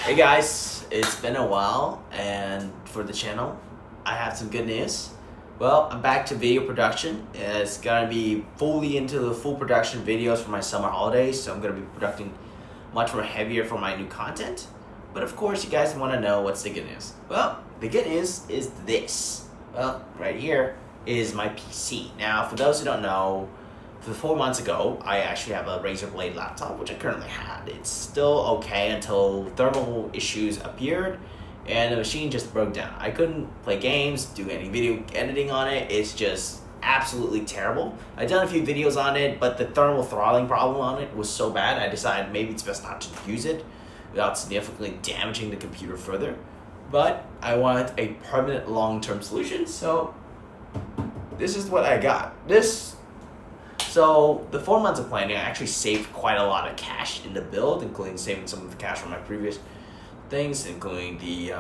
Hey guys, it's been a while, and for the channel, I have some good news. Well, I'm back to video production. It's gonna be fully into the full production videos for my summer holidays, so I'm gonna be producing much more heavier for my new content. But of course, you guys wanna know what's the good news. Well, the good news is this. Well, right here is my PC. Now, for those who don't know, 4 months ago, I actually have a Razer Blade laptop, which I currently had. It's still okay until thermal issues appeared and the machine just broke down. I couldn't play games, do any video editing on it. It's just absolutely terrible. I've done a few videos on it, but the thermal throttling problem on it was so bad, I decided maybe it's best not to use it without significantly damaging the computer further. But I wanted a permanent long-term solution, so this is what I got. So the 4 months of planning, I actually saved quite a lot of cash in the build, including saving some of the cash from my previous things, including the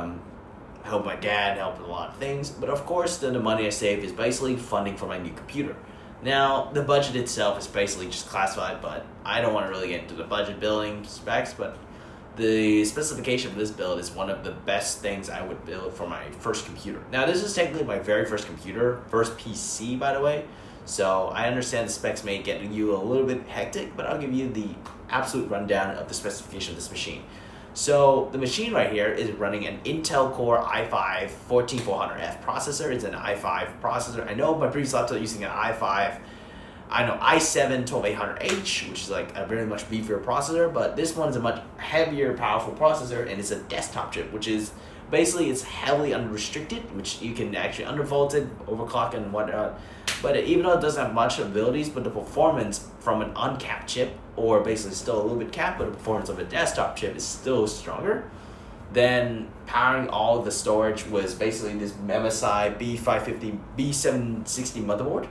help my dad, helped with a lot of things. But of course, then the money I saved is basically funding for my new computer. Now, the budget itself is basically just classified, but I don't want to really get into the budget building specs, but the specification of this build is one of the best things I would build for my first computer. Now, this is technically my very first computer, first PC, by the way. So I understand the specs may get you a little bit hectic, but I'll give you the absolute rundown of the specification of this machine. So the machine right here is running an Intel Core i5 14400F processor. It's an i5 processor. I know my previous laptop using an i5, i7 12800H, which is like a very much beefier processor, but this one is a much heavier, powerful processor, and it's a desktop chip, which is basically it's heavily unrestricted, which you can actually undervolt it, overclock and whatnot. But even though it doesn't have much abilities, but the performance from an uncapped chip, or basically still a little bit capped, but the performance of a desktop chip is still stronger. Then powering all the storage was basically this MSI B550 B760 motherboard.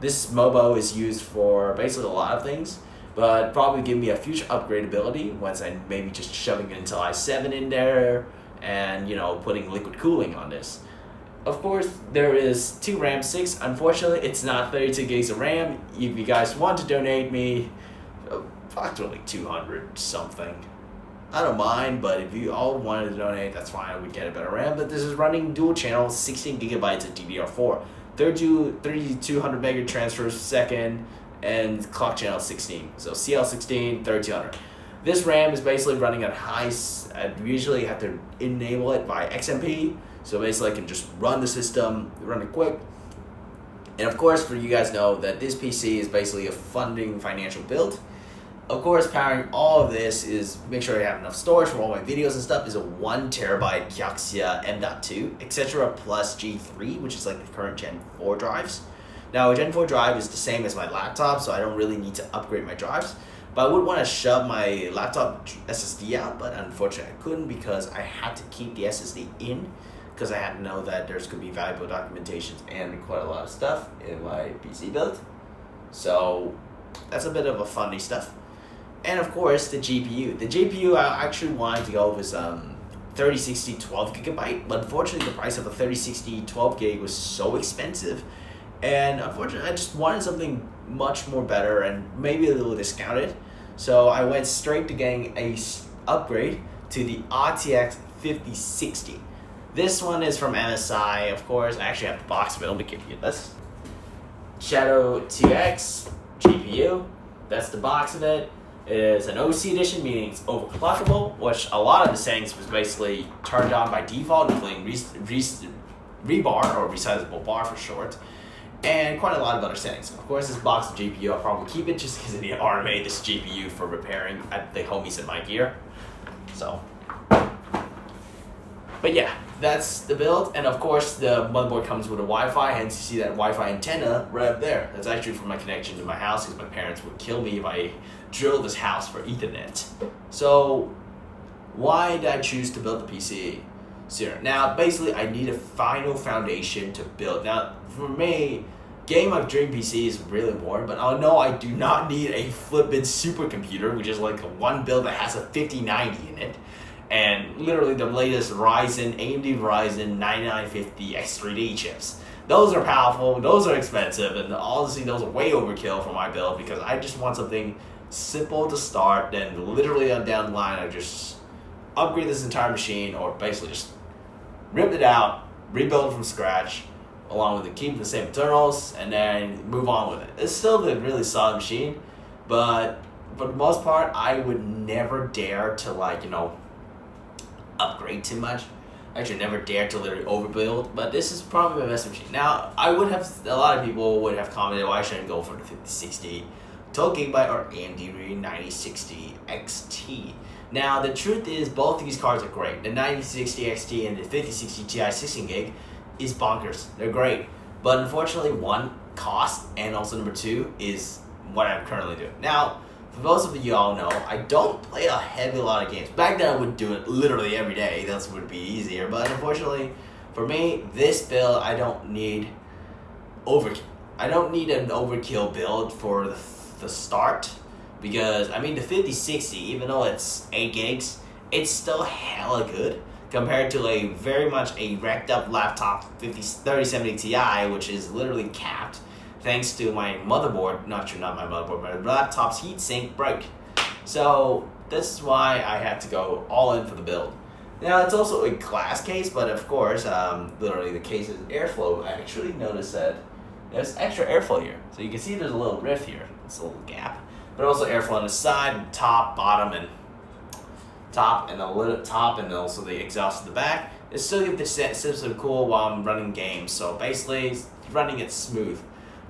This MOBO is used for basically a lot of things, but probably give me a future upgradability once I maybe just shoving an Intel i7 in there and putting liquid cooling on this. Of course, there is 2 RAM sticks. Unfortunately, it's not 32 gigs of RAM. If you guys want to donate me approximately 200 something, I don't mind, but if you all wanted to donate, that's fine. I would get a better RAM. But this is running dual channel, 16 gigabytes of DDR4, 3200 mega transfers per second, and clock channel 16. So CL16, 3200. This RAM is basically running at high. I usually have to enable it by XMP. So basically I can just run the system, run it quick. And of course, for you guys know that this PC is basically a funding financial build. Of course, powering all of this is make sure I have enough storage for all my videos and stuff is a 1 terabyte Kioxia M.2, etc. plus G3, which is like the current Gen 4 drives. Now, a Gen 4 drive is the same as my laptop, so I don't really need to upgrade my drives. But I would want to shove my laptop SSD out, but unfortunately I couldn't because I had to keep the SSD in, because I had to know that there's going to be valuable documentations and quite a lot of stuff in my PC build. So that's a bit of a funny stuff. And of course, the GPU. The GPU, I actually wanted to go with 3060 12 gigabyte, but unfortunately the price of a 3060 12 gig was so expensive. And unfortunately, I just wanted something much more better and maybe a little discounted. So I went straight to getting a upgrade to the RTX 5060. This one is from MSI, of course. I actually have the box of it. Let me give you this. Shadow 2X GPU. That's the box of it. It is an OC edition, meaning it's overclockable, which a lot of the settings was basically turned on by default, including rebar, or resizable bar for short, and quite a lot of other settings. Of course, this box of GPU, I'll probably keep it just because I need to automate this GPU for repairing at the homies in my gear. So, but yeah, that's the build. And of course, the motherboard comes with a Wi-Fi, hence you see that Wi-Fi antenna right up there. That's actually for my connection to my house, because my parents would kill me if I drilled this house for Ethernet. So, why did I choose to build the PC? Now, basically, I need a final foundation to build. Now, for me, game of dream PC is really important, but I know I do not need a flippin' supercomputer, which is like one build that has a 5090 in it, and literally the latest AMD Ryzen 9950 X3D chips. Those are powerful, those are expensive, and honestly, those are way overkill for my build because I just want something simple to start, then literally on down the line, upgrade this entire machine, or basically just rip it out, rebuild it from scratch, along with keep the same internals, and then move on with it. It's still a really solid machine, but for the most part, I would never dare to upgrade too much. I should never dare to literally overbuild, but this is probably my best machine. Now, a lot of people would have commented, why shouldn't I go for the 5060 12GB or AMD Radeon 9060 XT? Now, the truth is, both of these cards are great. The 9060 XT and the 5060 Ti 16GB is bonkers. They're great. But unfortunately, one, cost, and also number two, is what I'm currently doing. Now, for those of you all know, I don't play a heavy lot of games. Back then, I would do it literally every day. That would be easier. But unfortunately, for me, this build, I don't need overkill. I don't need an overkill build for the start. Because, I mean, the 5060, even though it's 8 gigs, it's still hella good compared to a very much a wrecked up laptop 3070 Ti, which is literally capped thanks to my motherboard. Not my motherboard, but my laptop's heatsink broke. So this is why I had to go all in for the build. Now, it's also a glass case, but of course, literally the case is airflow. I actually noticed that there's extra airflow here. So you can see there's a little rift here. It's a little gap. But also airflow on the side, top, bottom, and also the exhaust at the back. It still gives the system cool while I'm running games. So basically, it's running it smooth.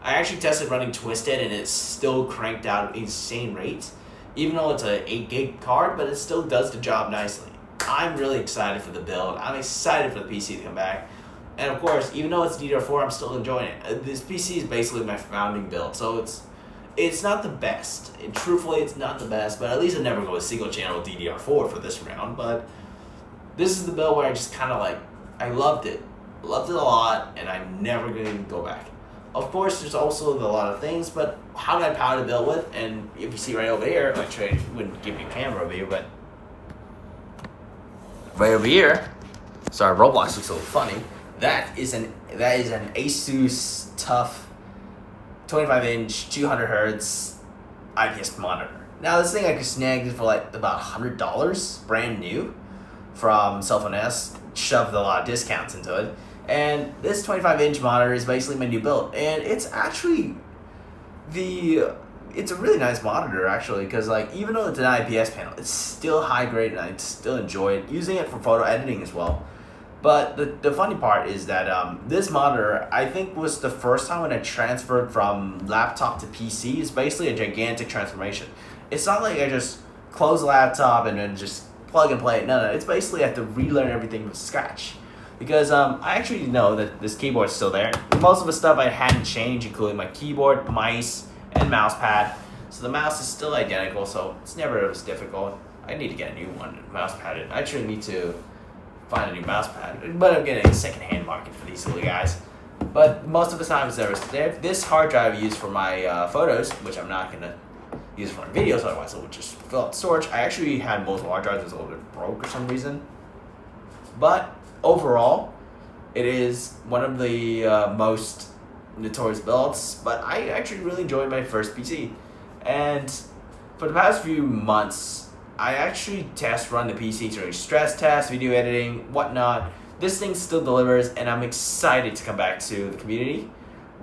I actually tested running Twisted, and it's still cranked out at insane rates, even though it's a 8 gig card, but it still does the job nicely. I'm really excited for the build. I'm excited for the PC to come back. And of course, even though it's DDR4, I'm still enjoying it. This PC is basically my founding build, so it's not the best. And truthfully, it's not the best, but at least I never go with single channel DDR4 for this round. But this is the build where I just kind of I loved it. Loved it a lot, and I'm never going to go back. Of course, there's also a lot of things, but how did I power the build with? And if you see right over here, actually I wouldn't give you a camera view, but right over here, sorry, Roblox looks so funny. That is an Asus TUF 25-inch, 200Hz IPS monitor. Now, this thing I could snag for about $100, brand new, from Cellphone S. Shoved a lot of discounts into it. And this 25-inch monitor is basically my new build. And it's actually it's a really nice monitor, actually, because even though it's an IPS panel, it's still high grade, and I still enjoy it. Using it for photo editing as well. But the funny part is that this monitor, I think, was the first time when I transferred from laptop to PC. It's basically a gigantic transformation. It's not like I just close the laptop and then just plug and play it. No, it's basically I have to relearn everything from scratch. Because I actually know that this keyboard is still there. Most of the stuff I hadn't changed, including my keyboard, mice, and mouse pad. So the mouse is still identical, so it's never as difficult. I need to get a new mouse pad. I actually need to find a new mouse pad, but I'm getting a second-hand market for these little guys. But most of the time, it's there. This hard drive I use for my photos, which I'm not gonna use for my videos, otherwise it would just fill up storage. I actually had multiple hard drives that broke for some reason. But overall, it is one of the most notorious builds. But I actually really enjoyed my first PC, and for the past few months, I actually test run the PC during stress tests, video editing, whatnot. This thing still delivers, and I'm excited to come back to the community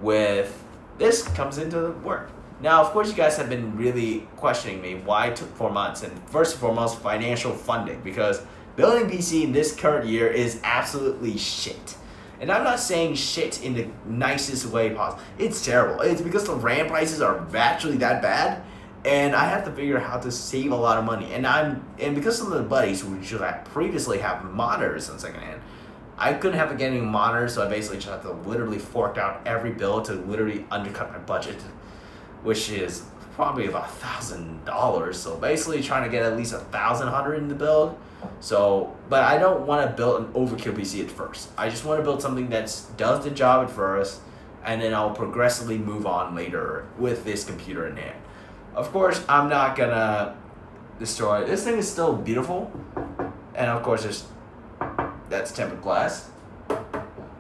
with this comes into work. Now, of course, you guys have been really questioning me why it took 4 months, and first and foremost, financial funding, because building PC in this current year is absolutely shit. And I'm not saying shit in the nicest way possible. It's terrible. It's because the RAM prices are actually that bad. And I have to figure out how to save a lot of money. And because some of the buddies who should previously have monitors on secondhand, I couldn't have getting monitors, so I basically just have to literally fork out every bill to literally undercut my budget, which is probably about $1,000. So basically trying to get at least $1,100 in the build. So, but I don't want to build an overkill PC at first. I just want to build something that does the job at first, and then I'll progressively move on later with this computer in hand. Of course, I'm not gonna destroy it. This thing is still beautiful, and of course, that's tempered glass,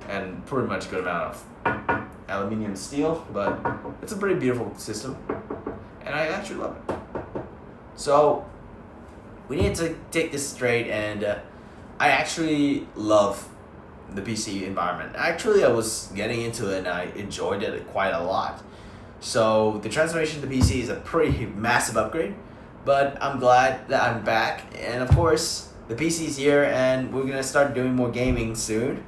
and pretty much a good amount of aluminium steel, but it's a pretty beautiful system, and I actually love it. So, we need to take this straight, and I actually love the PC environment. Actually, I was getting into it and I enjoyed it quite a lot. So the transformation to PC is a pretty massive upgrade, but I'm glad that I'm back. And of course, the PC is here, and we're gonna start doing more gaming soon.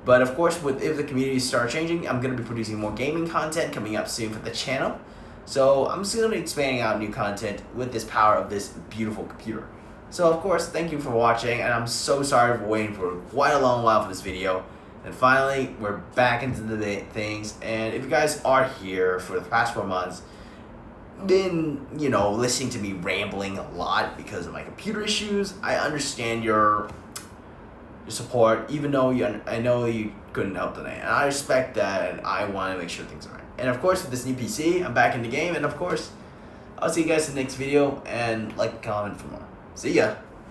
But of course, if the community starts changing, I'm gonna be producing more gaming content coming up soon for the channel. So I'm still gonna be expanding out new content with this power of this beautiful computer. So of course, thank you for watching, and I'm so sorry for waiting for quite a long while for this video. And finally, we're back into the things. And if you guys are here for the past 4 months, been, listening to me rambling a lot because of my computer issues, I understand your support, even though I know you couldn't help today. And I respect that, and I want to make sure things are right. And of course, with this new PC, I'm back in the game, and of course, I'll see you guys in the next video, and like and comment for more. See ya!